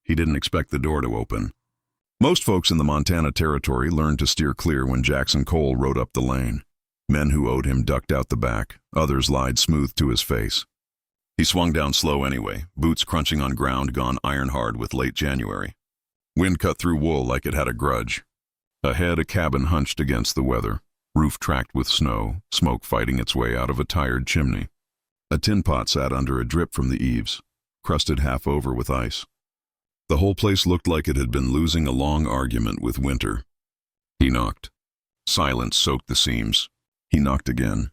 He didn't expect the door to open. Most folks in the Montana Territory learned to steer clear when Jackson Cole rode up the lane. Men who owed him ducked out the back, others lied smooth to his face. He swung down slow anyway, boots crunching on ground gone iron-hard with late January. Wind cut through wool like it had a grudge. Ahead, a cabin hunched against the weather, roof tracked with snow, smoke fighting its way out of a tired chimney. A tin pot sat under a drip from the eaves, crusted half over with ice. The whole place looked like it had been losing a long argument with winter. He knocked. Silence soaked the seams. He knocked again.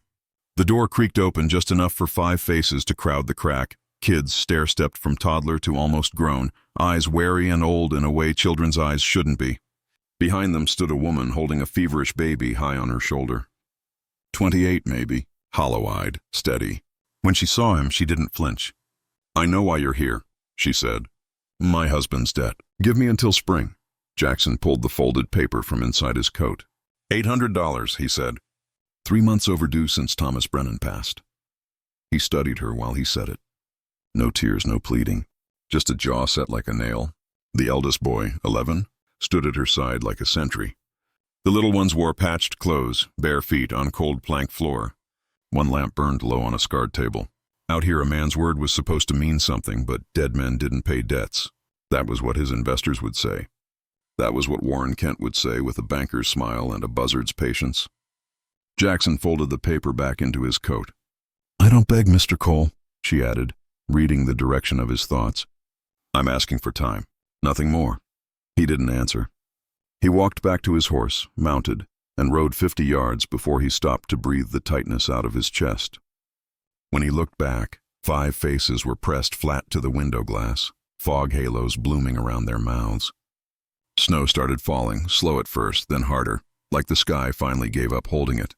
The door creaked open just enough for 5 faces to crowd the crack. Kids stair-stepped from toddler to almost grown, eyes wary and old in a way children's eyes shouldn't be. Behind them stood a woman holding a feverish baby high on her shoulder. 28 maybe, hollow-eyed, steady. When she saw him, she didn't flinch. "I know why you're here," she said. "My husband's dead. Give me until spring." Jackson pulled the folded paper from inside his coat. $800, he said. 3 months overdue since Thomas Brennan passed. He studied her while he said it. No tears, no pleading, just a jaw set like a nail. The eldest boy, 11, stood at her side like a sentry. The little ones wore patched clothes, bare feet on cold plank floor. One lamp burned low on a scarred table. Out here a man's word was supposed to mean something, but dead men didn't pay debts. That was what his investors would say. That was what Warren Kent would say with a banker's smile and a buzzard's patience. Jackson folded the paper back into his coat. "I don't beg, Mr. Cole," she added, reading the direction of his thoughts. "I'm asking for time, nothing more." He didn't answer. He walked back to his horse, mounted, and rode 50 yards before he stopped to breathe the tightness out of his chest. When he looked back, 5 faces were pressed flat to the window glass, fog halos blooming around their mouths. Snow started falling, slow at first, then harder, like the sky finally gave up holding it.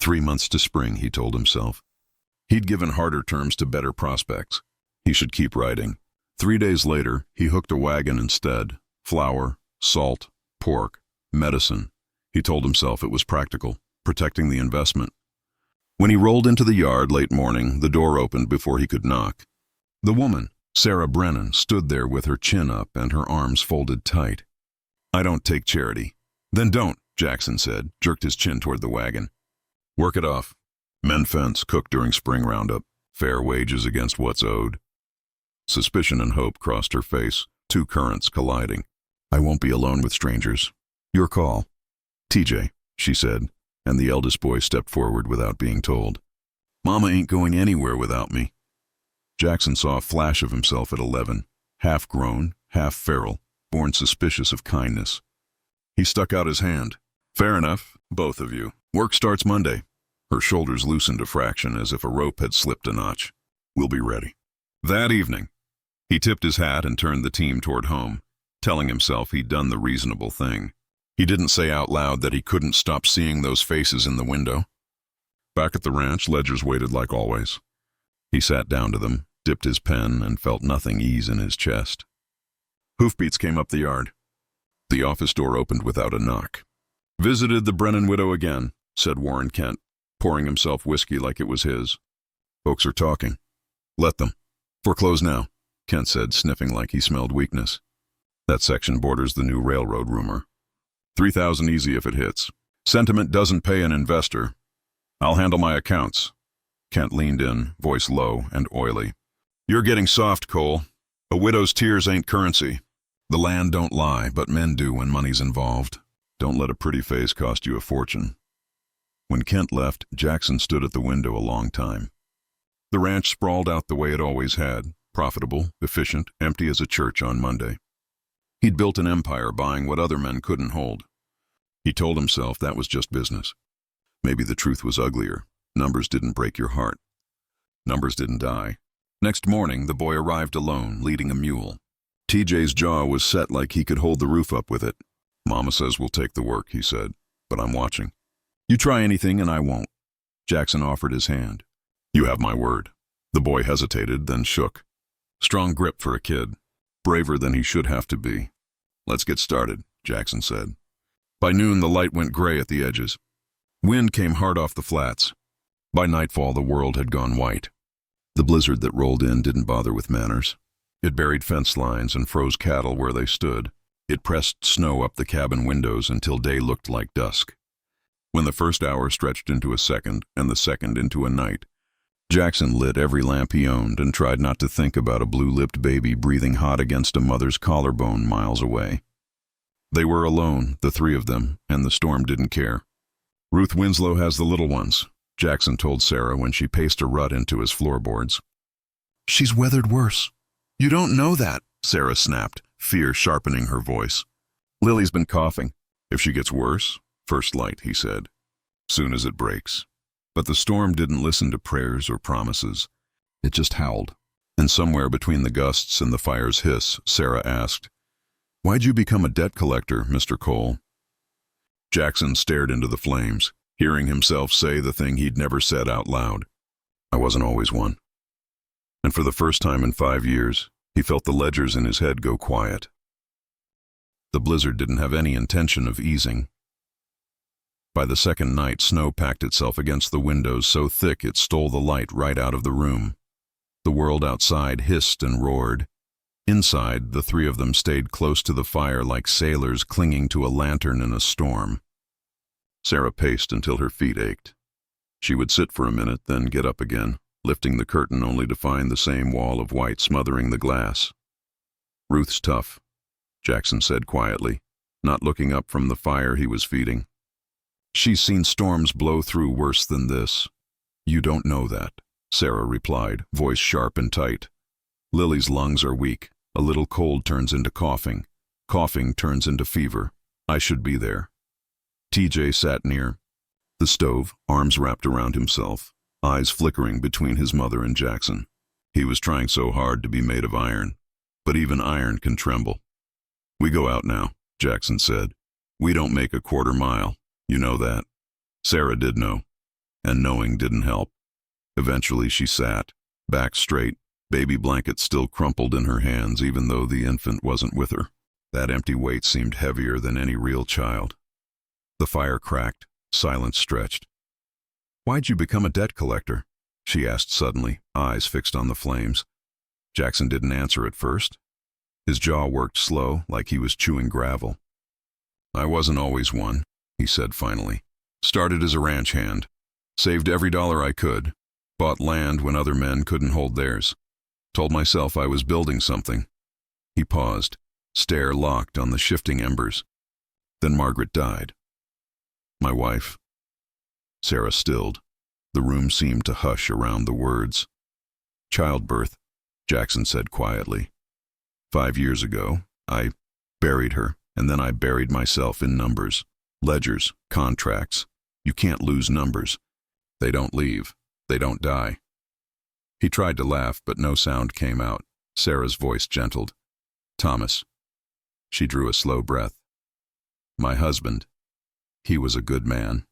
3 months to spring, he told himself. He'd given harder terms to better prospects. He should keep riding. 3 days later, he hooked a wagon instead. Flour, salt, pork, medicine. He told himself it was practical, protecting the investment. When he rolled into the yard late morning, the door opened before he could knock. The woman, Sarah Brennan, stood there with her chin up and her arms folded tight. "I don't take charity." "Then don't," Jackson said, jerked his chin toward the wagon. "Work it off. Men fence, cook during spring roundup. Fair wages against what's owed." Suspicion and hope crossed her face, 2 currents colliding. "I won't be alone with strangers. Your call." "TJ," she said, and the eldest boy stepped forward without being told. "Mama ain't going anywhere without me." Jackson saw a flash of himself at 11, half grown, half feral, born suspicious of kindness. He stuck out his hand. "Fair enough, both of you. Work starts Monday." Her shoulders loosened a fraction as if a rope had slipped a notch. "We'll be ready." That evening, he tipped his hat and turned the team toward home, telling himself he'd done the reasonable thing. He didn't say out loud that he couldn't stop seeing those faces in the window. Back at the ranch, ledgers waited like always. He sat down to them, dipped his pen, and felt nothing ease in his chest. Hoofbeats came up the yard. The office door opened without a knock. "Visited the Brennan widow again," said Warren Kent, pouring himself whiskey like it was his. "Folks are talking." "Let them. Foreclose now," Kent said, sniffing like he smelled weakness. "That section borders the new railroad rumor. 3,000 easy if it hits. Sentiment doesn't pay an investor. I'll handle my accounts." Kent leaned in, voice low and oily. "You're getting soft, Cole. A widow's tears ain't currency. The land don't lie, but men do when money's involved. Don't let a pretty face cost you a fortune." When Kent left, Jackson stood at the window a long time. The ranch sprawled out the way it always had, profitable, efficient, empty as a church on Monday. He'd built an empire buying what other men couldn't hold. He told himself that was just business. Maybe the truth was uglier. Numbers didn't break your heart. Numbers didn't die. Next morning, the boy arrived alone, leading a mule. TJ's jaw was set like he could hold the roof up with it. "Mama says we'll take the work," he said, "but I'm watching." "You try anything and I won't." Jackson offered his hand. "You have my word." The boy hesitated, then shook. Strong grip for a kid. Braver than he should have to be. "Let's get started," Jackson said. By noon, the light went gray at the edges. Wind came hard off the flats. By nightfall, the world had gone white. The blizzard that rolled in didn't bother with manners. It buried fence lines and froze cattle where they stood. It pressed snow up the cabin windows until day looked like dusk. When the first hour stretched into a second and the second into a night, Jackson lit every lamp he owned and tried not to think about a blue-lipped baby breathing hot against a mother's collarbone miles away. They were alone, the three of them, and the storm didn't care. "Ruth Winslow has the little ones," Jackson told Sarah when she paced a rut into his floorboards. "She's weathered worse." "You don't know that," Sarah snapped, fear sharpening her voice. "Lily's been coughing." "If she gets worse, first light," he said. "Soon as it breaks." But the storm didn't listen to prayers or promises. It just howled. And somewhere between the gusts and the fire's hiss, Sarah asked, "Why'd you become a debt collector, Mr. Cole?" Jackson stared into the flames, hearing himself say the thing he'd never said out loud. "I wasn't always one." And for the first time in 5 years, he felt the ledgers in his head go quiet. The blizzard didn't have any intention of easing. By the second night, snow packed itself against the windows so thick it stole the light right out of the room. The world outside hissed and roared. Inside, the three of them stayed close to the fire like sailors clinging to a lantern in a storm. Sarah paced until her feet ached. She would sit for a minute, then get up again, lifting the curtain only to find the same wall of white smothering the glass. "Ruth's tough," Jackson said quietly, not looking up from the fire he was feeding. "She's seen storms blow through worse than this." "You don't know that," Sarah replied, voice sharp and tight. "Lily's lungs are weak. A little cold turns into coughing. Coughing turns into fever. I should be there." TJ sat near the stove, arms wrapped around himself, eyes flickering between his mother and Jackson. He was trying so hard to be made of iron, but even iron can tremble. "We go out now," Jackson said. "We don't make a quarter mile. You know that." Sarah did know, and knowing didn't help. Eventually she sat, back straight, baby blanket still crumpled in her hands even though the infant wasn't with her. That empty weight seemed heavier than any real child. The fire cracked, silence stretched. "Why'd you become a debt collector?" she asked suddenly, eyes fixed on the flames. Jackson didn't answer at first. His jaw worked slow, like he was chewing gravel. "I wasn't always one," he said finally. "Started as a ranch hand. Saved every dollar I could. Bought land when other men couldn't hold theirs. Told myself I was building something." He paused, stare locked on the shifting embers. "Then Margaret died. My wife." Sarah stilled. The room seemed to hush around the words. "Childbirth," Jackson said quietly. 5 years ago, I buried her, and then I buried myself in numbers. Ledgers, contracts. You can't lose numbers. They don't leave. They don't die." He tried to laugh, but no sound came out. Sarah's voice gentled. "Thomas." She drew a slow breath. "My husband. He was a good man.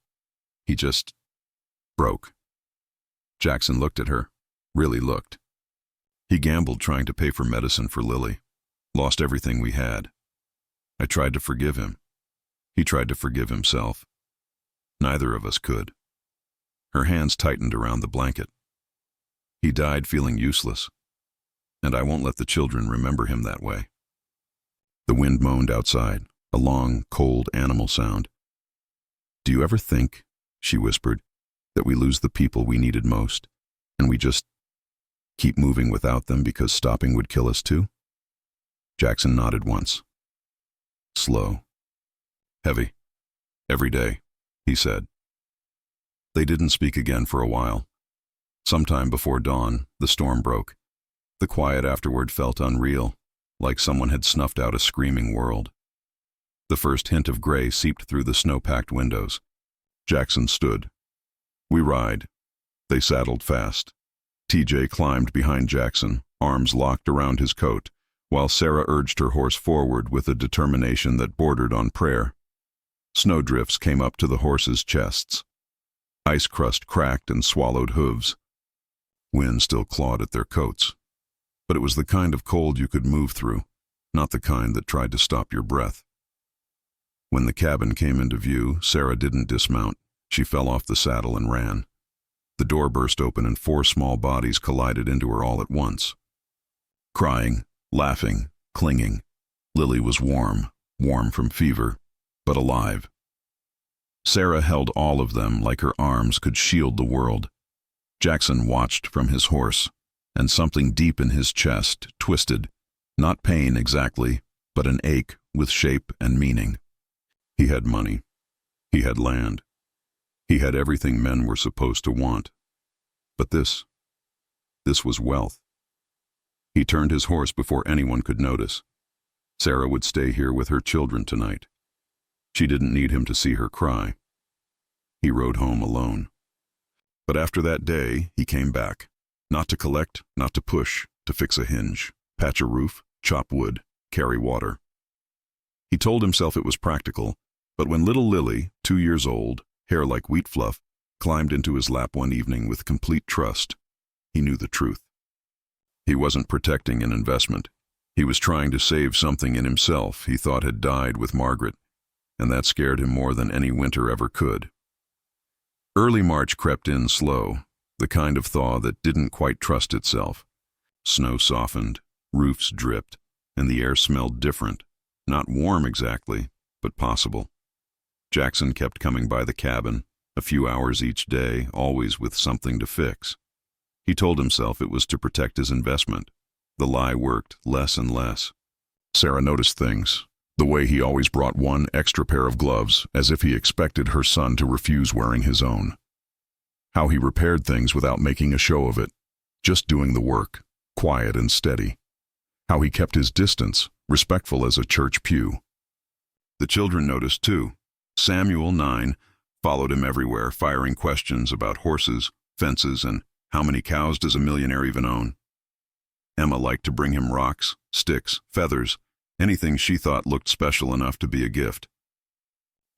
He just broke." Jackson looked at her, really looked. "He gambled trying to pay for medicine for Lily. Lost everything we had. I tried to forgive him. He tried to forgive himself. Neither of us could." Her hands tightened around the blanket. "He died feeling useless, and I won't let the children remember him that way." The wind moaned outside, a long, cold animal sound. "Do you ever think," she whispered, "that we lose the people we needed most, and we just keep moving without them because stopping would kill us too?" Jackson nodded once. Slow. "Heavy. Every day," he said. They didn't speak again for a while. Sometime before dawn, the storm broke. The quiet afterward felt unreal, like someone had snuffed out a screaming world. The first hint of gray seeped through the snow-packed windows. Jackson stood. "We ride." They saddled fast. TJ climbed behind Jackson, arms locked around his coat, while Sarah urged her horse forward with a determination that bordered on prayer. Snowdrifts came up to the horses' chests. Ice crust cracked and swallowed hooves. Wind still clawed at their coats. But it was the kind of cold you could move through, not the kind that tried to stop your breath. When the cabin came into view, Sarah didn't dismount. She fell off the saddle and ran. The door burst open and 4 small bodies collided into her all at once. Crying, laughing, clinging. Lily was warm, warm from fever, but alive. Sarah held all of them like her arms could shield the world. Jackson watched from his horse, and something deep in his chest twisted, not pain exactly, but an ache with shape and meaning. He had money. He had land. He had everything men were supposed to want. But this was wealth. He turned his horse before anyone could notice. Sarah would stay here with her children tonight. She didn't need him to see her cry. He rode home alone. But after that day, he came back. Not to collect, not to push, to fix a hinge, patch a roof, chop wood, carry water. He told himself it was practical, but when little Lily, 2 years old, hair like wheat fluff, climbed into his lap one evening with complete trust, he knew the truth. He wasn't protecting an investment. He was trying to save something in himself he thought had died with Margaret, and that scared him more than any winter ever could. Early March crept in slow, the kind of thaw that didn't quite trust itself. Snow softened, roofs dripped, and the air smelled different. Not warm exactly, but possible. Jackson kept coming by the cabin, a few hours each day, always with something to fix. He told himself it was to protect his investment. The lie worked less and less. Sarah noticed things. The way he always brought one extra pair of gloves, as if he expected her son to refuse wearing his own. How he repaired things without making a show of it, just doing the work, quiet and steady. How he kept his distance, respectful as a church pew. The children noticed too. Samuel, 9, followed him everywhere, firing questions about horses, fences, and how many cows does a millionaire even own. Emma liked to bring him rocks, sticks, feathers, anything she thought looked special enough to be a gift.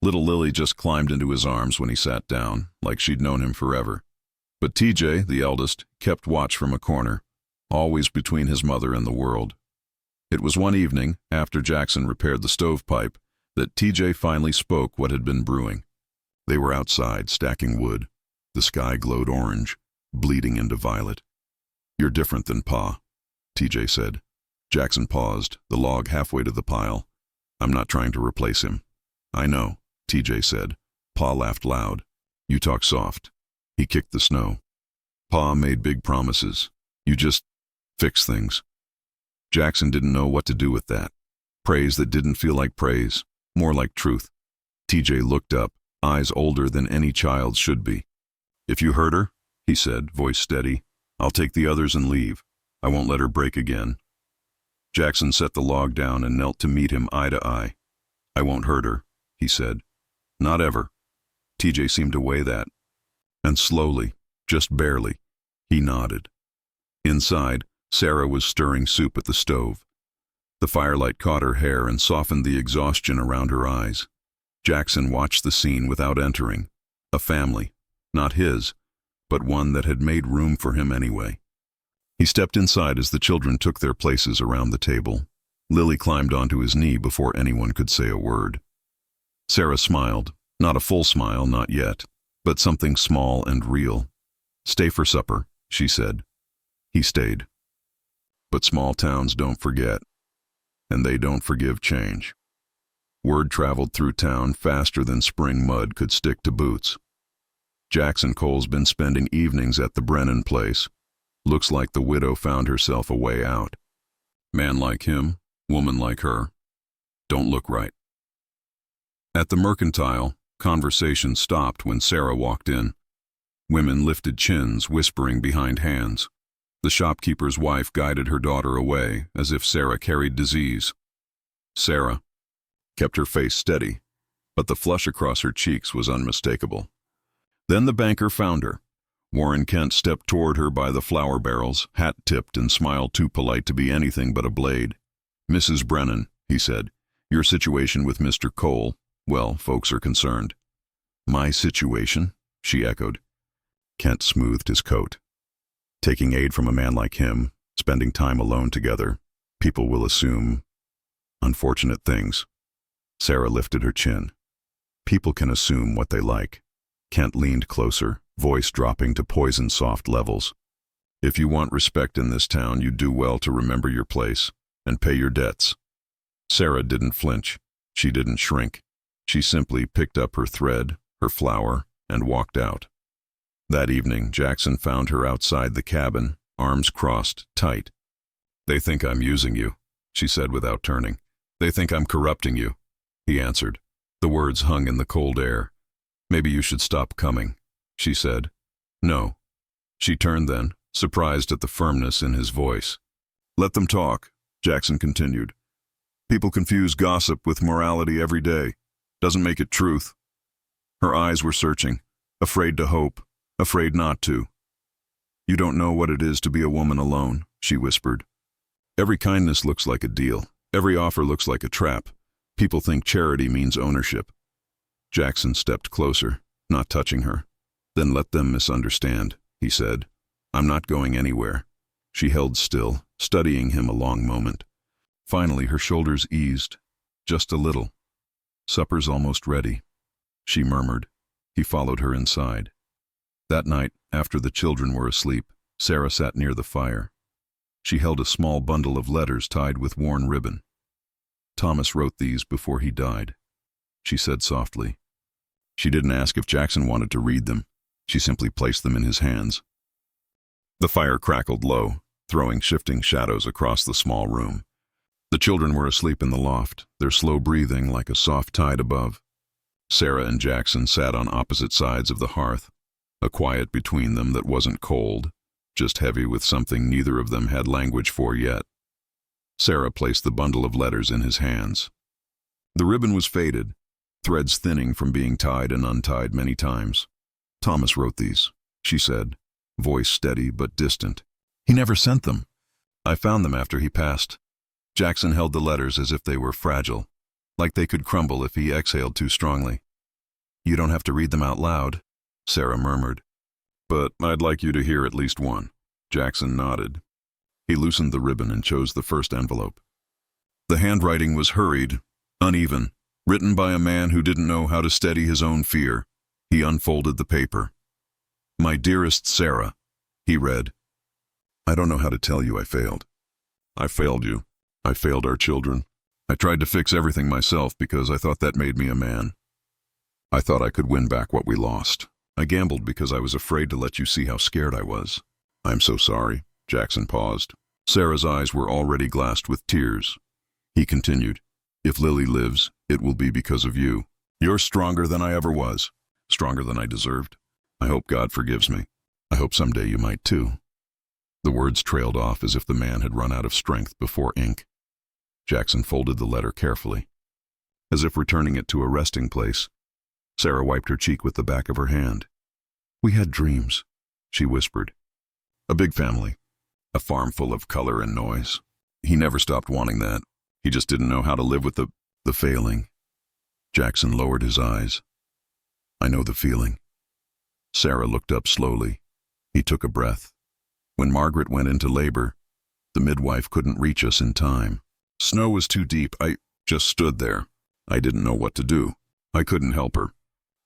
Little Lily just climbed into his arms when he sat down, like she'd known him forever. But TJ, the eldest, kept watch from a corner, always between his mother and the world. It was one evening, after Jackson repaired the stovepipe, that TJ finally spoke what had been brewing. They were outside, stacking wood. The sky glowed orange, bleeding into violet. "You're different than Pa," TJ said. Jackson paused, the log halfway to the pile. "I'm not trying to replace him." "I know," TJ said. Pa laughed loud. "You talk soft." He kicked the snow. "Pa made big promises. You just fix things." Jackson didn't know what to do with that. Praise that didn't feel like praise, more like truth. TJ looked up, eyes older than any child's should be. "If you hurt her," he said, voice steady, "I'll take the others and leave. I won't let her break again." Jackson set the log down and knelt to meet him eye to eye. "I won't hurt her," he said. "Not ever." TJ seemed to weigh that. And slowly, just barely, he nodded. Inside, Sarah was stirring soup at the stove. The firelight caught her hair and softened the exhaustion around her eyes. Jackson watched the scene without entering. A family, not his, but one that had made room for him anyway. He stepped inside as the children took their places around the table. Lily climbed onto his knee before anyone could say a word. Sarah smiled, not a full smile, not yet, but something small and real. "Stay for supper," she said. He stayed. But small towns don't forget, and they don't forgive change. Word traveled through town faster than spring mud could stick to boots. Jackson Cole's been spending evenings at the Brennan place. Looks like the widow found herself a way out. Man like him, woman like her. Don't look right. At the Mercantile, conversation stopped when Sarah walked in. Women lifted chins, whispering behind hands. The shopkeeper's wife guided her daughter away, as if Sarah carried disease. Sarah kept her face steady, but the flush across her cheeks was unmistakable. Then the banker found her. Warren Kent stepped toward her by the flour barrels, hat tipped and smiled too polite to be anything but a blade. "Mrs. Brennan," he said, "your situation with Mr. Cole, well, folks are concerned." "My situation?" she echoed. Kent smoothed his coat. "Taking aid from a man like him, spending time alone together, people will assume unfortunate things." Sarah lifted her chin. "People can assume what they like." Kent leaned closer, voice dropping to poison-soft levels. "If you want respect in this town, you do well to remember your place and pay your debts." Sarah didn't flinch. She didn't shrink. She simply picked up her thread, her flour, and walked out. That evening, Jackson found her outside the cabin, arms crossed, tight. "They think I'm using you," she said without turning. "They think I'm corrupting you," he answered. The words hung in the cold air. "Maybe you should stop coming," she said. "No." She turned then, surprised at the firmness in his voice. "Let them talk," Jackson continued. "People confuse gossip with morality every day. Doesn't make it truth." Her eyes were searching, afraid to hope, afraid not to. "You don't know what it is to be a woman alone," she whispered. "Every kindness looks like a deal. Every offer looks like a trap. People think charity means ownership." Jackson stepped closer, not touching her. "Then let them misunderstand," he said. "I'm not going anywhere." She held still, studying him a long moment. Finally, her shoulders eased, just a little. "Supper's almost ready," she murmured. He followed her inside. That night, after the children were asleep, Sarah sat near the fire. She held a small bundle of letters tied with worn ribbon. "Thomas wrote these before he died," she said softly. She didn't ask if Jackson wanted to read them. She simply placed them in his hands. The fire crackled low, throwing shifting shadows across the small room. The children were asleep in the loft, their slow breathing like a soft tide above. Sarah and Jackson sat on opposite sides of the hearth, a quiet between them that wasn't cold, just heavy with something neither of them had language for yet. Sarah placed the bundle of letters in his hands. The ribbon was faded, threads thinning from being tied and untied many times. "Thomas wrote these," she said, voice steady but distant. "He never sent them. I found them after he passed." Jackson held the letters as if they were fragile, like they could crumble if he exhaled too strongly. "You don't have to read them out loud," Sarah murmured. "But I'd like you to hear at least one." Jackson nodded. He loosened the ribbon and chose the first envelope. The handwriting was hurried, uneven, written by a man who didn't know how to steady his own fear. He unfolded the paper. "My dearest Sarah," he read. "I don't know how to tell you I failed. I failed you. I failed our children. I tried to fix everything myself because I thought that made me a man. I thought I could win back what we lost. I gambled because I was afraid to let you see how scared I was. I'm so sorry." Jackson paused. Sarah's eyes were already glassed with tears. He continued, "If Lily lives, it will be because of you. You're stronger than I ever was, stronger than I deserved. I hope God forgives me. I hope someday you might too." The words trailed off as if the man had run out of strength before ink. Jackson folded the letter carefully. As if returning it to a resting place, Sarah wiped her cheek with the back of her hand. "We had dreams," she whispered. "A big family. A farm full of color and noise. He never stopped wanting that. He just didn't know how to live with the failing." Jackson lowered his eyes. "I know the feeling." Sarah looked up slowly. He took a breath. "When Margaret went into labor, the midwife couldn't reach us in time. Snow was too deep. I just stood there. I didn't know what to do. I couldn't help her.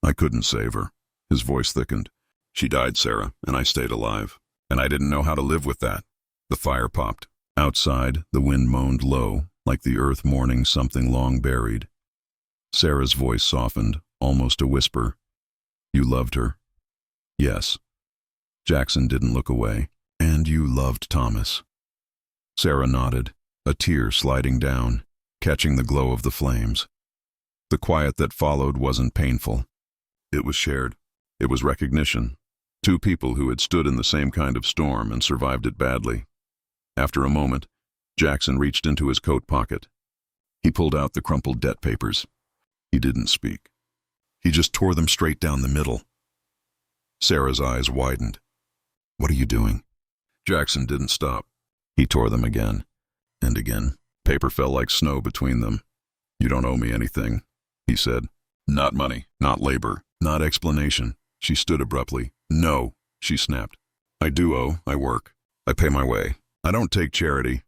I couldn't save her." His voice thickened. "She died, Sarah, and I stayed alive. And I didn't know how to live with that." The fire popped. Outside, the wind moaned low, like the earth mourning something long buried. Sarah's voice softened, almost a whisper. "You loved her?" "Yes." Jackson didn't look away. "And you loved Thomas?" Sarah nodded, a tear sliding down, catching the glow of the flames. The quiet that followed wasn't painful. It was shared. It was recognition. Two people who had stood in the same kind of storm and survived it badly. After a moment, Jackson reached into his coat pocket. He pulled out the crumpled debt papers. He didn't speak. He just tore them straight down the middle. Sarah's eyes widened. "What are you doing?" Jackson didn't stop. He tore them again and again. Paper fell like snow between them. "You don't owe me anything," he said. "Not money, not labor, not explanation." She stood abruptly. "No," she snapped. "I do owe. I work. I pay my way. I don't take charity."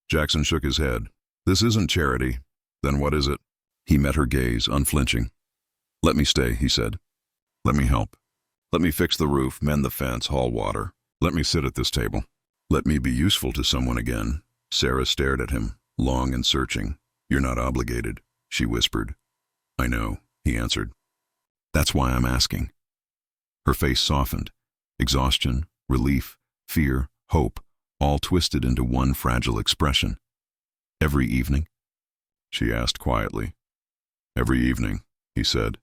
Jackson shook his head. "This isn't charity. Then what is it?" He met her gaze, unflinching. "Let me stay," he said. "Let me help. Let me fix the roof, mend the fence, haul water. Let me sit at this table. Let me be useful to someone again." Sarah stared at him, long and searching. "You're not obligated," she whispered. "I know," he answered. "That's why I'm asking." Her face softened. Exhaustion, relief, fear, hope, all twisted into one fragile expression. "Every evening?" she asked quietly. "Every evening," he said.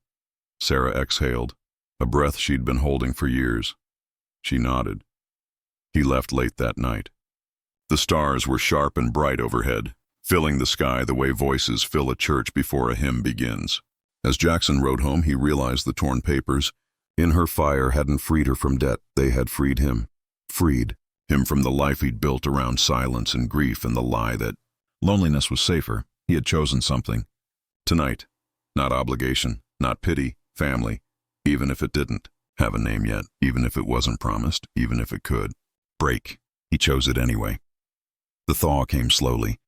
Sarah exhaled, a breath she'd been holding for years. She nodded. He left late that night. The stars were sharp and bright overhead, filling the sky the way voices fill a church before a hymn begins. As Jackson rode home, he realized the torn papers in her fire hadn't freed her from debt. They had freed him from the life he'd built around silence and grief and the lie that loneliness was safer. He had chosen something. Tonight, not obligation, not pity, family, even if it didn't have a name yet, even if it wasn't promised, even if it could. Break. He chose it anyway. The thaw came slowly,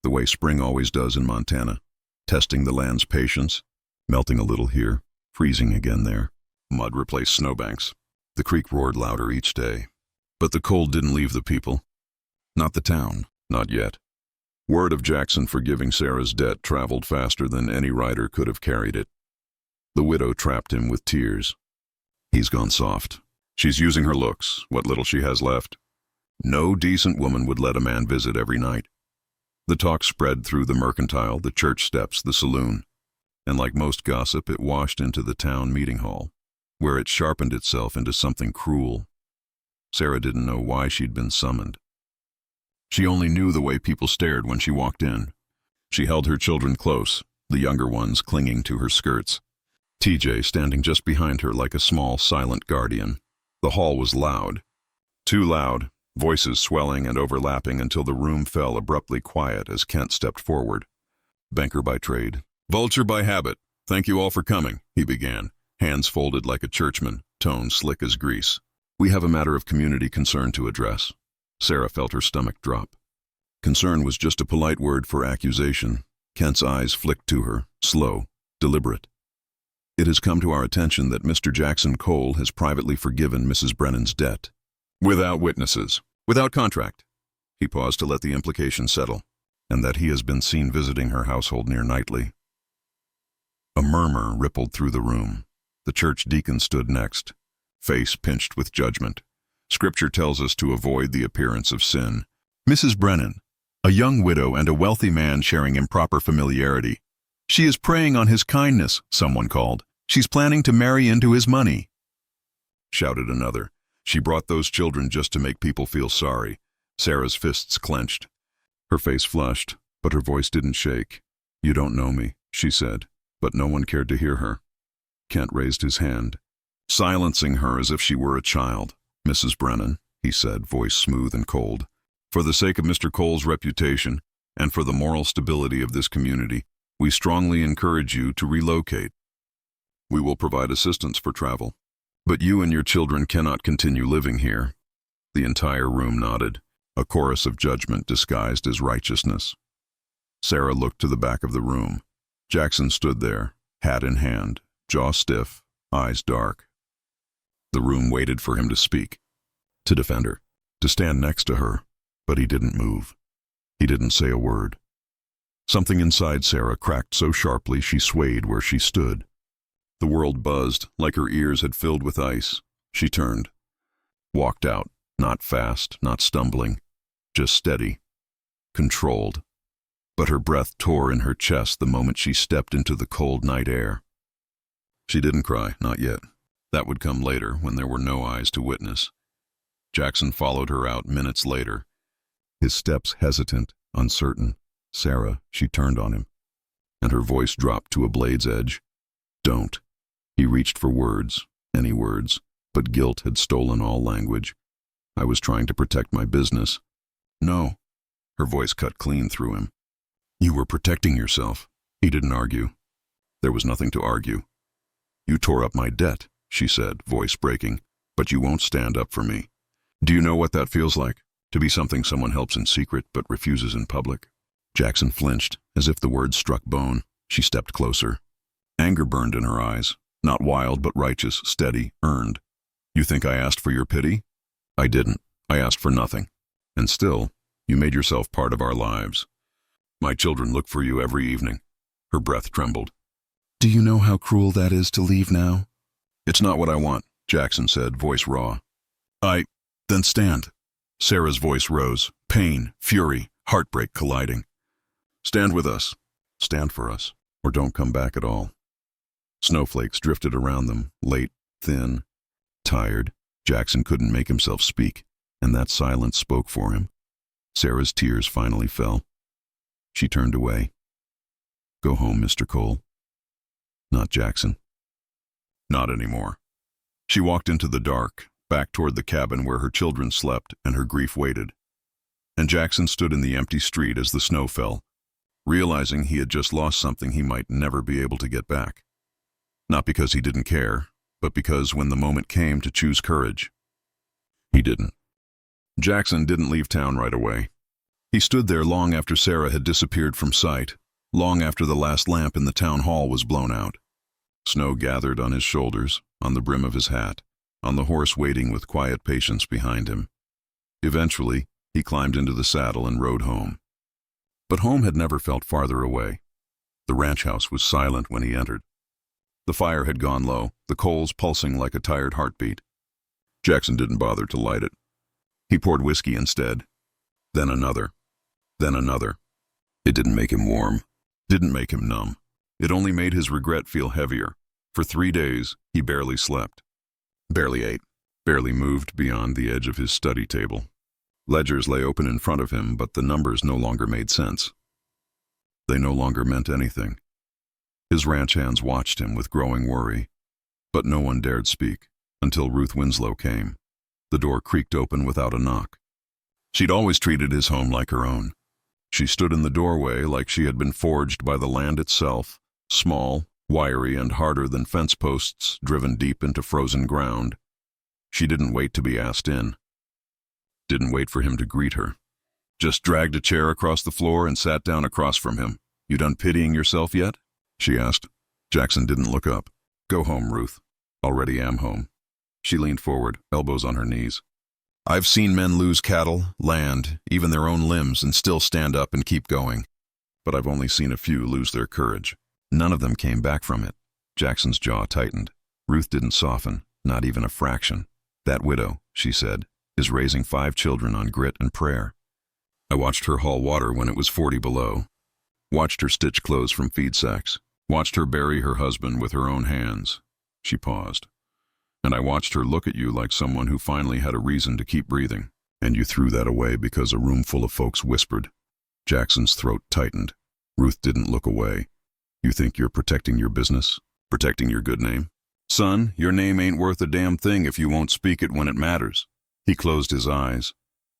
the way spring always does in Montana, testing the land's patience, melting a little here, freezing again there. Mud replaced snowbanks. The creek roared louder each day. But the cold didn't leave the people. Not the town, not yet. Word of Jackson forgiving Sarah's debt traveled faster than any rider could have carried it. The widow trapped him with tears. He's gone soft. She's using her looks, what little she has left. No decent woman would let a man visit every night. The talk spread through the mercantile, the church steps, the saloon. And like most gossip, it washed into the town meeting hall, where it sharpened itself into something cruel. Sarah didn't know why she'd been summoned. She only knew the way people stared when she walked in. She held her children close, the younger ones clinging to her skirts. TJ standing just behind her like a small, silent guardian. The hall was loud. Too loud, voices swelling and overlapping until the room fell abruptly quiet as Kent stepped forward. Banker by trade, vulture by habit. "Thank you all for coming," he began, hands folded like a churchman, tone slick as grease. "We have a matter of community concern to address." Sarah felt her stomach drop. Concern was just a polite word for accusation. Kent's eyes flicked to her, slow, deliberate. "It has come to our attention that Mr. Jackson Cole has privately forgiven Mrs. Brennan's debt. Without witnesses, without contract." He paused to let the implication settle. "And that he has been seen visiting her household near nightly." A murmur rippled through the room. The church deacon stood next, face pinched with judgment. "Scripture tells us to avoid the appearance of sin. Mrs. Brennan, a young widow and a wealthy man sharing improper familiarity. She is preying on his kindness," someone called. "She's planning to marry into his money," shouted another. "She brought those children just to make people feel sorry." Sarah's fists clenched. Her face flushed, but her voice didn't shake. "You don't know me," she said, but no one cared to hear her. Kent raised his hand, silencing her as if she were a child. "Mrs. Brennan," he said, voice smooth and cold, "for the sake of Mr. Cole's reputation and for the moral stability of this community, we strongly encourage you to relocate. We will provide assistance for travel, but you and your children cannot continue living here." The entire room nodded, a chorus of judgment disguised as righteousness. Sarah looked to the back of the room. Jackson stood there, hat in hand, jaw stiff, eyes dark. The room waited for him to speak, to defend her, to stand next to her, but he didn't move. He didn't say a word. Something inside Sarah cracked so sharply she swayed where she stood. The world buzzed, like her ears had filled with ice. She turned, walked out, not fast, not stumbling, just steady, controlled. But her breath tore in her chest the moment she stepped into the cold night air. She didn't cry, not yet. That would come later, when there were no eyes to witness. Jackson followed her out minutes later, his steps hesitant, uncertain. "Sarah," she turned on him, and her voice dropped to a blade's edge. "Don't." He reached for words, any words, but guilt had stolen all language. "I was trying to protect my business." "No." Her voice cut clean through him. "You were protecting yourself." He didn't argue. There was nothing to argue. "You tore up my debt," she said, voice breaking, "but you won't stand up for me. Do you know what that feels like? To be something someone helps in secret but refuses in public?" Jackson flinched, as if the words struck bone. She stepped closer. Anger burned in her eyes, not wild but righteous, steady, earned. "You think I asked for your pity? I didn't. I asked for nothing. And still, you made yourself part of our lives. My children look for you every evening." Her breath trembled. "Do you know how cruel that is to leave now?" "It's not what I want," Jackson said, voice raw. Then stand." Sarah's voice rose, pain, fury, heartbreak colliding. "Stand with us. Stand for us, or don't come back at all." Snowflakes drifted around them, late, thin, tired. Jackson couldn't make himself speak, and that silence spoke for him. Sarah's tears finally fell. She turned away. "Go home, Mr. Cole." Not Jackson. Not anymore. She walked into the dark, back toward the cabin where her children slept and her grief waited. And Jackson stood in the empty street as the snow fell, realizing he had just lost something he might never be able to get back. Not because he didn't care, but because when the moment came to choose courage, he didn't. Jackson didn't leave town right away. He stood there long after Sarah had disappeared from sight, long after the last lamp in the town hall was blown out. Snow gathered on his shoulders, on the brim of his hat, on the horse waiting with quiet patience behind him. Eventually, he climbed into the saddle and rode home. But home had never felt farther away. The ranch house was silent when he entered. The fire had gone low, the coals pulsing like a tired heartbeat. Jackson didn't bother to light it. He poured whiskey instead. Then another. Then another. It didn't make him warm. Didn't make him numb. It only made his regret feel heavier. For 3 days, he barely slept. Barely ate. Barely moved beyond the edge of his study table. Ledgers lay open in front of him, but the numbers no longer made sense. They no longer meant anything. His ranch hands watched him with growing worry, but no one dared speak until Ruth Winslow came. The door creaked open without a knock. She'd always treated his home like her own. She stood in the doorway like she had been forged by the land itself, small, wiry, and harder than fence posts driven deep into frozen ground. She didn't wait to be asked in. Didn't wait for him to greet her. Just dragged a chair across the floor and sat down across from him. "You done pitying yourself yet?" she asked. Jackson didn't look up. "Go home, Ruth." "Already am home." She leaned forward, elbows on her knees. "I've seen men lose cattle, land, even their own limbs, and still stand up and keep going. But I've only seen a few lose their courage. None of them came back from it." Jackson's jaw tightened. Ruth didn't soften, not even a fraction. "That widow," she said, "is raising 5 children on grit and prayer. I watched her haul water when it was 40 below. Watched her stitch clothes from feed sacks. Watched her bury her husband with her own hands." She paused. "And I watched her look at you like someone who finally had a reason to keep breathing. And you threw that away because a room full of folks whispered." Jackson's throat tightened. Ruth didn't look away. "You think you're protecting your business? Protecting your good name? Son, your name ain't worth a damn thing if you won't speak it when it matters." He closed his eyes.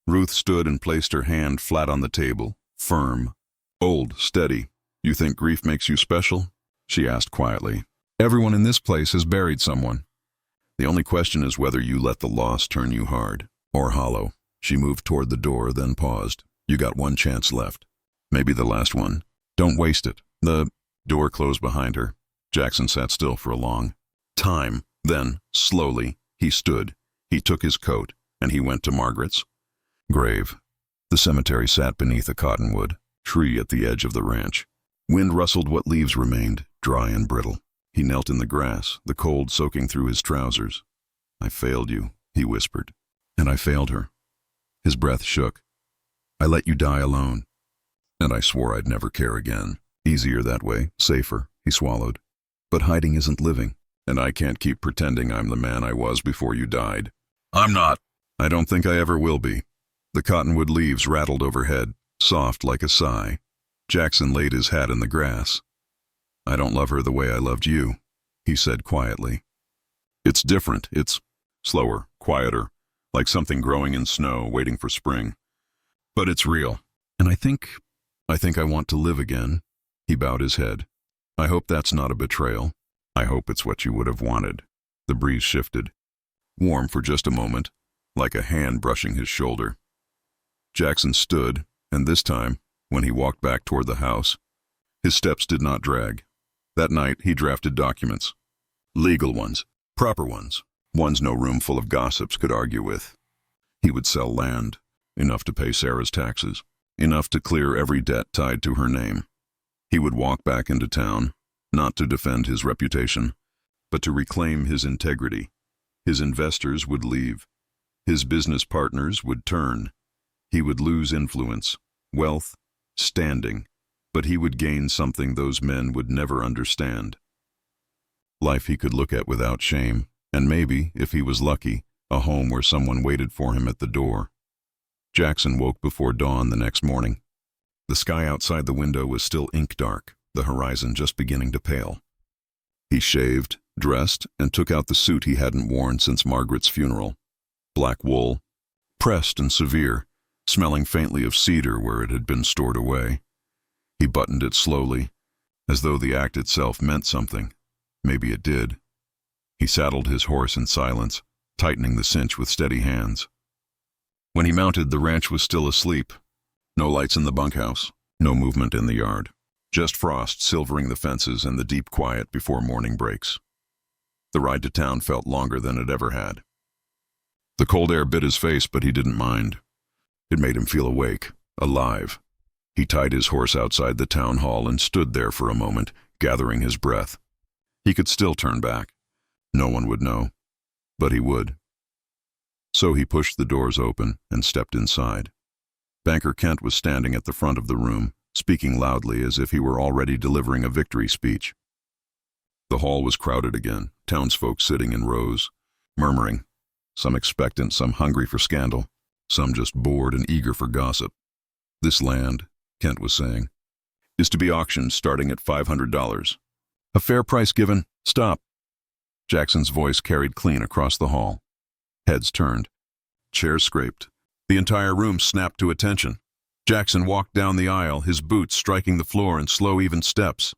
Ruth stood and placed her hand flat on the table, firm, old, steady. "You think grief makes you special?" she asked quietly. "Everyone in this place has buried someone. The only question is whether you let the loss turn you hard or hollow." She moved toward the door, then paused. "You got one chance left. Maybe the last one. Don't waste it." The door closed behind her. Jackson sat still for a long time. Then, slowly, he stood. He took his coat, and he went to Margaret's grave. The cemetery sat beneath a cottonwood tree at the edge of the ranch. Wind rustled what leaves remained, dry and brittle. He knelt in the grass, the cold soaking through his trousers. "I failed you," he whispered. "And I failed her." His breath shook. "I let you die alone. And I swore I'd never care again. Easier that way, safer," he swallowed. "But hiding isn't living, and I can't keep pretending I'm the man I was before you died. I'm not. I don't think I ever will be." The cottonwood leaves rattled overhead, soft like a sigh. Jackson laid his hat in the grass. "I don't love her the way I loved you," he said quietly. "It's different. It's slower, quieter, like something growing in snow, waiting for spring. But it's real. And I think I want to live again." He bowed his head. "I hope that's not a betrayal. I hope it's what you would have wanted." The breeze shifted, warm for just a moment, like a hand brushing his shoulder. Jackson stood, and this time, when he walked back toward the house, his steps did not drag. That night, he drafted documents. Legal ones, proper ones no room full of gossips could argue with. He would sell land, enough to pay Sarah's taxes. enough to clear every debt tied to her name. He would walk back into town, not to defend his reputation, but to reclaim his integrity. His investors would leave. His business partners would turn. He would lose influence, wealth, standing, but he would gain something those men would never understand. Life he could look at without shame, and maybe, if he was lucky, a home where someone waited for him at the door. Jackson woke before dawn the next morning. The sky outside the window was still ink-dark, the horizon just beginning to pale. He shaved, dressed, and took out the suit he hadn't worn since Margaret's funeral. Black wool, pressed and severe, smelling faintly of cedar where it had been stored away. He buttoned it slowly, as though the act itself meant something. Maybe it did. He saddled his horse in silence, tightening the cinch with steady hands. When he mounted, the ranch was still asleep. No lights in the bunkhouse, no movement in the yard. Just frost silvering the fences and the deep quiet before morning breaks. The ride to town felt longer than it ever had. The cold air bit his face, but he didn't mind. It made him feel awake, alive. He tied his horse outside the town hall and stood there for a moment, gathering his breath. He could still turn back. No one would know, but he would. So he pushed the doors open and stepped inside. Banker Kent was standing at the front of the room, speaking loudly as if he were already delivering a victory speech. The hall was crowded again, townsfolk sitting in rows, murmuring, some expectant, some hungry for scandal, some just bored and eager for gossip. "This land," Kent was saying, "is to be auctioned starting at $500. A fair price given. Stop." Jackson's voice carried clean across the hall. Heads turned. Chairs scraped. The entire room snapped to attention. Jackson walked down the aisle, his boots striking the floor in slow, even steps.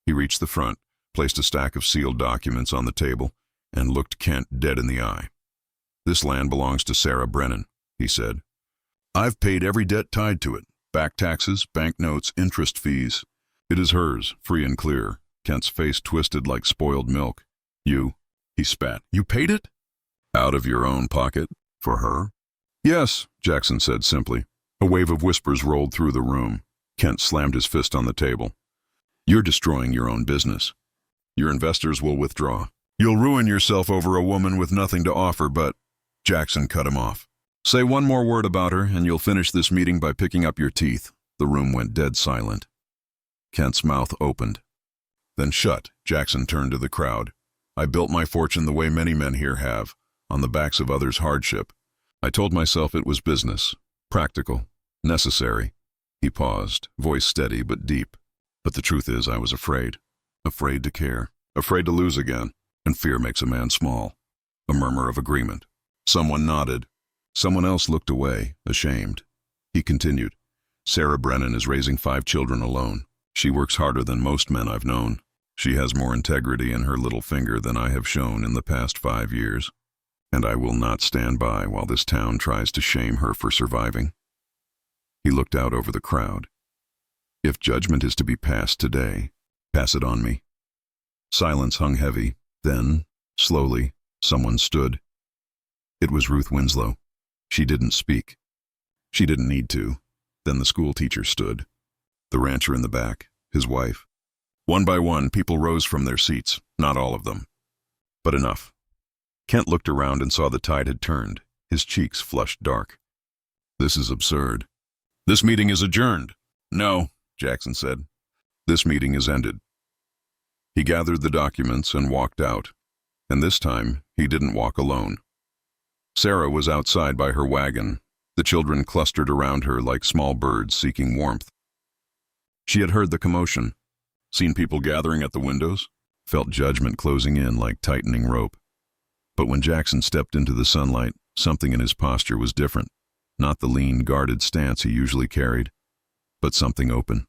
He reached the front, placed a stack of sealed documents on the table, and looked Kent dead in the eye. "This land belongs to Sarah Brennan," he said. "I've paid every debt tied to it, back taxes, bank notes, interest fees. It is hers, free and clear." Kent's face twisted like spoiled milk. "You," he spat, "you paid it? Out of your own pocket? For her?" "Yes," Jackson said simply. A wave of whispers rolled through the room. Kent slammed his fist on the table. "You're destroying your own business. Your investors will withdraw. You'll ruin yourself over a woman with nothing to offer, but—" Jackson cut him off. "Say one more word about her, and you'll finish this meeting by picking up your teeth." The room went dead silent. Kent's mouth opened, then shut. Jackson turned to the crowd. "I built my fortune the way many men here have, on the backs of others' hardship. I told myself it was business, practical, necessary." He paused, voice steady but deep. "But the truth is I was afraid. Afraid to care. Afraid to lose again. And fear makes a man small." A murmur of agreement. Someone nodded. Someone else looked away, ashamed. He continued, "Sarah Brennan is raising 5 children alone. She works harder than most men I've known. She has more integrity in her little finger than I have shown in the past 5 years. And I will not stand by while this town tries to shame her for surviving." He looked out over the crowd. "If judgment is to be passed today, pass it on me." Silence hung heavy. Then, slowly, someone stood. It was Ruth Winslow. She didn't speak. She didn't need to. Then the school teacher stood. The rancher in the back, his wife. One by one, people rose from their seats, not all of them. But enough. Kent looked around and saw the tide had turned. His cheeks flushed dark. "This is absurd. This meeting is adjourned." "No," Jackson said. "This meeting is ended." He gathered the documents and walked out. And this time, he didn't walk alone. Sarah was outside by her wagon. The children clustered around her like small birds seeking warmth. She had heard the commotion, seen people gathering at the windows, felt judgment closing in like tightening rope. But when Jackson stepped into the sunlight, something in his posture was different. Not the lean, guarded stance he usually carried, but something open.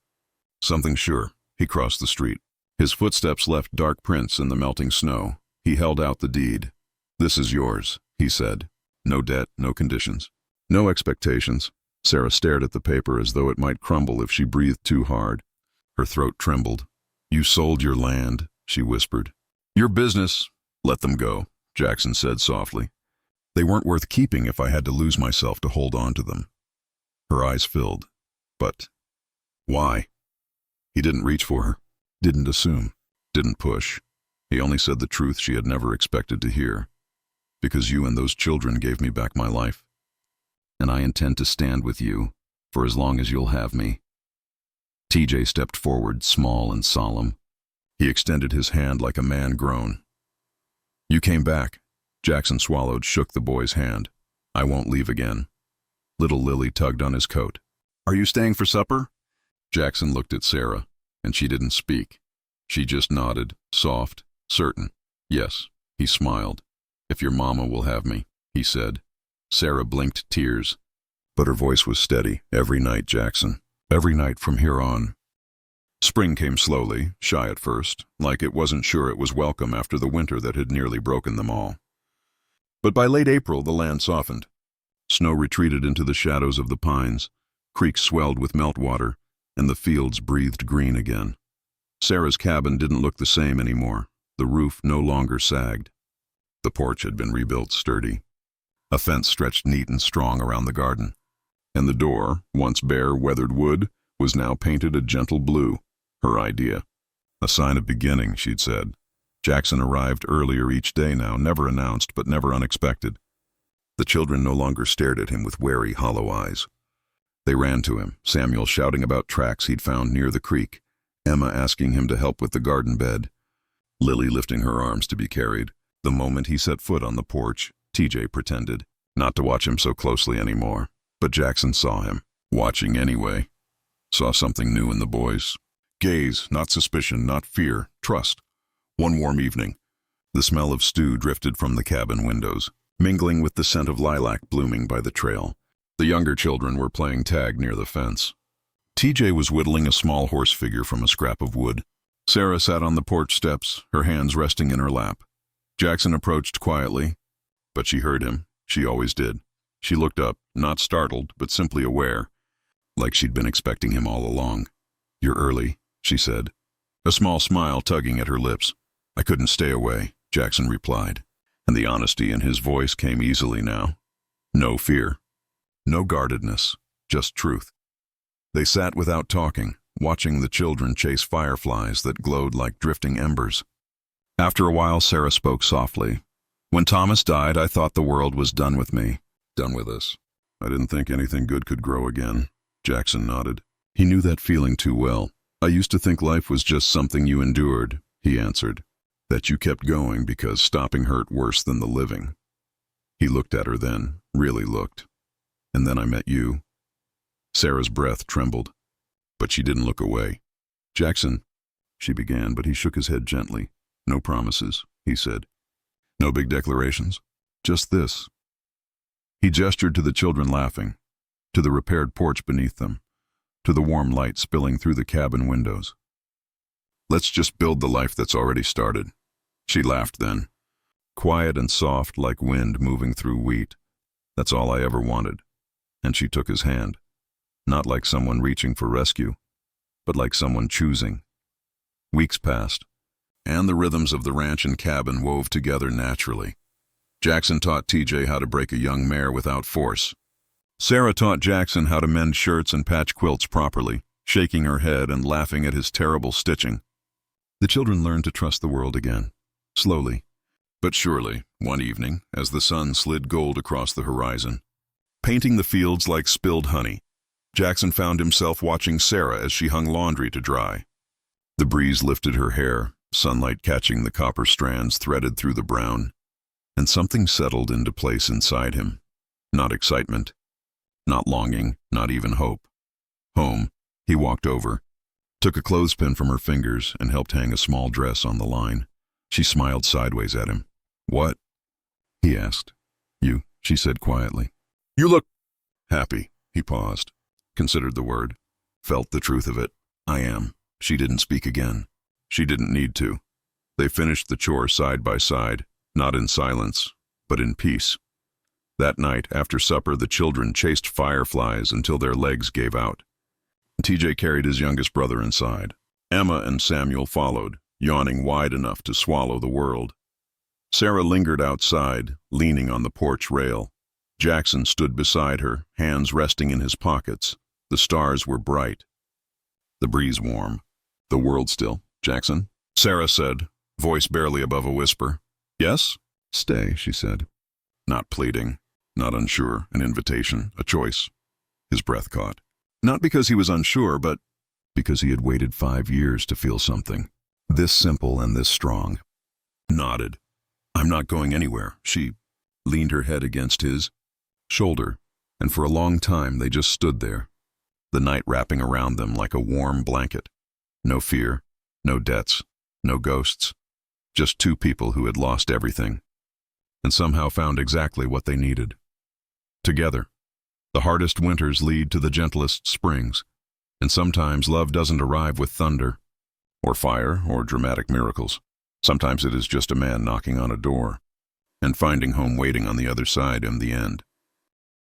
Something sure. He crossed the street. His footsteps left dark prints in the melting snow. He held out the deed. "This is yours," he said. "No debt, no conditions, no expectations." Sarah stared at the paper as though it might crumble if she breathed too hard. Her throat trembled. "You sold your land," she whispered. "Your business." "Let them go," Jackson said softly. "They weren't worth keeping if I had to lose myself to hold on to them." Her eyes filled. But why? He didn't reach for her, didn't assume, didn't push. He only said the truth she had never expected to hear. Because you and those children gave me back my life. And I intend to stand with you for as long as you'll have me. TJ stepped forward, small and solemn. He extended his hand like a man grown. You came back. Jackson swallowed, shook the boy's hand. I won't leave again. Little Lily tugged on his coat. Are you staying for supper? Jackson looked at Sarah, and she didn't speak. She just nodded, soft, certain. Yes, he smiled. If your mama will have me, he said. Sarah blinked tears, but her voice was steady. Every night, Jackson. Every night from here on. Spring came slowly, shy at first, like it wasn't sure it was welcome after the winter that had nearly broken them all. But by late April, the land softened. Snow retreated into the shadows of the pines, creeks swelled with meltwater, and the fields breathed green again. Sarah's cabin didn't look the same anymore. The roof no longer sagged. The porch had been rebuilt sturdy. A fence stretched neat and strong around the garden. And the door, once bare, weathered wood, was now painted a gentle blue. Her idea. A sign of beginning, she'd said. Jackson arrived earlier each day now, never announced but never unexpected. The children no longer stared at him with wary, hollow eyes. They ran to him, Samuel shouting about tracks he'd found near the creek, Emma asking him to help with the garden bed, Lily lifting her arms to be carried. The moment he set foot on the porch, TJ pretended not to watch him so closely anymore. But Jackson saw him, watching anyway. Saw something new in the boys. Gaze, not suspicion, not fear, trust. One warm evening, the smell of stew drifted from the cabin windows, mingling with the scent of lilac blooming by the trail. The younger children were playing tag near the fence. TJ was whittling a small horse figure from a scrap of wood. Sarah sat on the porch steps, her hands resting in her lap. Jackson approached quietly, but she heard him. She always did. She looked up, not startled, but simply aware, like she'd been expecting him all along. You're early, she said, a small smile tugging at her lips. I couldn't stay away, Jackson replied, and the honesty in his voice came easily now. No fear, no guardedness, just truth. They sat without talking, watching the children chase fireflies that glowed like drifting embers. After a while, Sarah spoke softly. When Thomas died, I thought the world was done with me. Done with us. I didn't think anything good could grow again. Jackson nodded. He knew that feeling too well. I used to think life was just something you endured, he answered. That you kept going because stopping hurt worse than the living. He looked at her then, really looked. And then I met you. Sarah's breath trembled, but she didn't look away. Jackson, she began, but he shook his head gently. No promises, he said. No big declarations. Just this. He gestured to the children laughing, to the repaired porch beneath them, to the warm light spilling through the cabin windows. Let's just build the life that's already started. She laughed then, quiet and soft like wind moving through wheat. That's all I ever wanted. And she took his hand, not like someone reaching for rescue, but like someone choosing. Weeks passed, and the rhythms of the ranch and cabin wove together naturally. Jackson taught TJ how to break a young mare without force. Sarah taught Jackson how to mend shirts and patch quilts properly, shaking her head and laughing at his terrible stitching. The children learned to trust the world again, slowly. But surely, one evening, as the sun slid gold across the horizon, painting the fields like spilled honey, Jackson found himself watching Sarah as she hung laundry to dry. The breeze lifted her hair, sunlight catching the copper strands threaded through the brown, and something settled into place inside him. Not excitement, not longing, not even hope. Home, he walked over, took a clothespin from her fingers and helped hang a small dress on the line. She smiled sideways at him. What? He asked. You, she said quietly. You look happy. He paused, considered the word, felt the truth of it. I am. She didn't speak again. She didn't need to. They finished the chore side by side, not in silence, but in peace. That night, after supper, the children chased fireflies until their legs gave out. TJ carried his youngest brother inside. Emma and Samuel followed, yawning wide enough to swallow the world. Sarah lingered outside, leaning on the porch rail. Jackson stood beside her, hands resting in his pockets, The stars were bright, the breeze warm, the world still. "Jackson?" Sarah said, voice barely above a whisper. "Yes?" "Stay," she said. Not pleading, not unsure, an invitation, a choice. His breath caught. Not because he was unsure, but because he had waited 5 years to feel something. This simple and this strong. Nodded. "I'm not going anywhere." She leaned her head against his shoulder, and for a long time they just stood there, the night wrapping around them like a warm blanket. No fear, no debts, no ghosts. Just two people who had lost everything, and somehow found exactly what they needed. Together. The hardest winters lead to the gentlest springs, and sometimes love doesn't arrive with thunder, or fire, or dramatic miracles. Sometimes it is just a man knocking on a door, and finding home waiting on the other side in the end.